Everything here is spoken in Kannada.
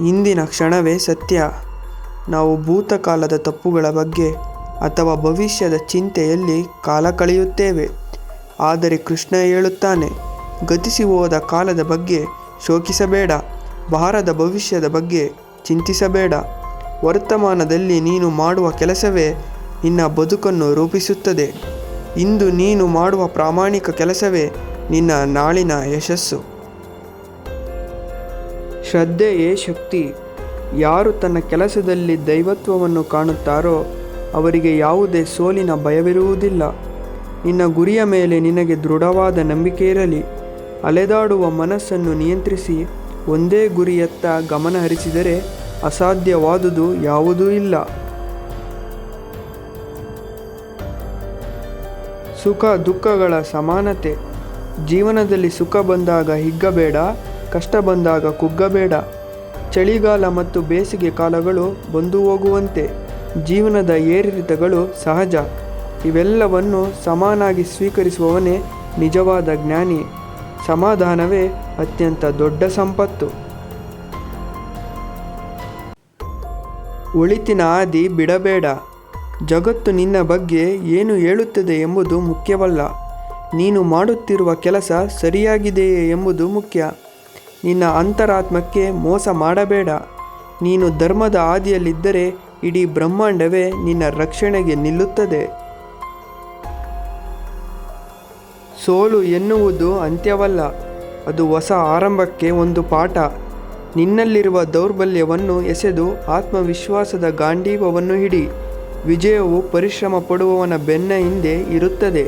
ಇಂದಿನ ಕ್ಷಣವೇ ಸತ್ಯ. ನಾವು ಭೂತಕಾಲದ ತಪ್ಪುಗಳ ಬಗ್ಗೆ ಅಥವಾ ಭವಿಷ್ಯದ ಚಿಂತೆಯಲ್ಲಿ ಕಾಲ ಕಳೆಯುತ್ತೇವೆ. ಆದರೆ ಕೃಷ್ಣ ಹೇಳುತ್ತಾನೆ, ಗತಿಸಿ ಹೋದ ಕಾಲದ ಬಗ್ಗೆ ಶೋಕಿಸಬೇಡ, ಬಾರದ ಭವಿಷ್ಯದ ಬಗ್ಗೆ ಚಿಂತಿಸಬೇಡ. ವರ್ತಮಾನದಲ್ಲಿ ನೀನು ಮಾಡುವ ಕೆಲಸವೇ ನಿನ್ನ ಬದುಕನ್ನು ರೂಪಿಸುತ್ತದೆ. ಇಂದು ನೀನು ಮಾಡುವ ಪ್ರಾಮಾಣಿಕ ಕೆಲಸವೇ ನಿನ್ನ ನಾಳಿನ ಯಶಸ್ಸು. ಶ್ರದ್ಧೆಯೇ ಶಕ್ತಿ. ಯಾರು ತನ್ನ ಕೆಲಸದಲ್ಲಿ ದೈವತ್ವವನ್ನು ಕಾಣುತ್ತಾರೋ ಅವರಿಗೆ ಯಾವುದೇ ಸೋಲಿನ ಭಯವಿರುವುದಿಲ್ಲ. ನಿನ್ನ ಗುರಿಯ ಮೇಲೆ ನಿನಗೆ ದೃಢವಾದ ನಂಬಿಕೆ ಇರಲಿ. ಅಲೆದಾಡುವ ಮನಸ್ಸನ್ನು ನಿಯಂತ್ರಿಸಿ ಒಂದೇ ಗುರಿಯತ್ತ ಗಮನ ಹರಿಸಿದರೆ ಅಸಾಧ್ಯವಾದುದು ಯಾವುದೂ ಇಲ್ಲ. ಸುಖ ದುಃಖಗಳ ಸಮಾನತೆ. ಜೀವನದಲ್ಲಿ ಸುಖ ಬಂದಾಗ ಹಿಗ್ಗಬೇಡ, ಕಷ್ಟ ಬಂದಾಗ ಕುಗ್ಗಬೇಡ. ಚಳಿಗಾಲ ಮತ್ತು ಬೇಸಿಗೆ ಕಾಲಗಳು ಬಂದು ಹೋಗುವಂತೆ. ಜೀವನದ ಏರಿಳಿತಗಳು ಸಹಜ. ಇವೆಲ್ಲವನ್ನು ಸಮಾನಾಗಿ ಸ್ವೀಕರಿಸುವವನೇ ನಿಜವಾದ ಜ್ಞಾನಿ. ಸಮಾಧಾನವೇ ಅತ್ಯಂತ ದೊಡ್ಡ ಸಂಪತ್ತು. ಒಳಿತಿನ ಹಾದಿ ಬಿಡಬೇಡ. ಜಗತ್ತು ನಿನ್ನ ಬಗ್ಗೆ ಏನು ಹೇಳುತ್ತದೆ ಎಂಬುದು ಮುಖ್ಯವಲ್ಲ, ನೀನು ಮಾಡುತ್ತಿರುವ ಕೆಲಸ ಸರಿಯಾಗಿದೆಯೇ ಎಂಬುದು ಮುಖ್ಯ. ನಿನ್ನ ಅಂತರಾತ್ಮಕ್ಕೆ ಮೋಸ ಮಾಡಬೇಡ. ನೀನು ಧರ್ಮದ ಹಾದಿಯಲ್ಲಿದ್ದರೆ ಇಡೀ ಬ್ರಹ್ಮಾಂಡವೇ ನಿನ್ನ ರಕ್ಷಣೆಗೆ ನಿಲ್ಲುತ್ತದೆ. ಸೋಲು ಎನ್ನುವುದು ಅಂತ್ಯವಲ್ಲ, ಅದು ಹೊಸ ಆರಂಭಕ್ಕೆ ಒಂದು ಪಾಠ. ನಿನ್ನಲ್ಲಿರುವ ದೌರ್ಬಲ್ಯವನ್ನು ಎಸೆದು ಆತ್ಮವಿಶ್ವಾಸದ ಗಾಂಡೀವವನ್ನು ಹಿಡಿ. ವಿಜಯವು ಪರಿಶ್ರಮ ಪಡುವವನ ಬೆನ್ನ ಹಿಂದೆ ಇರುತ್ತದೆ.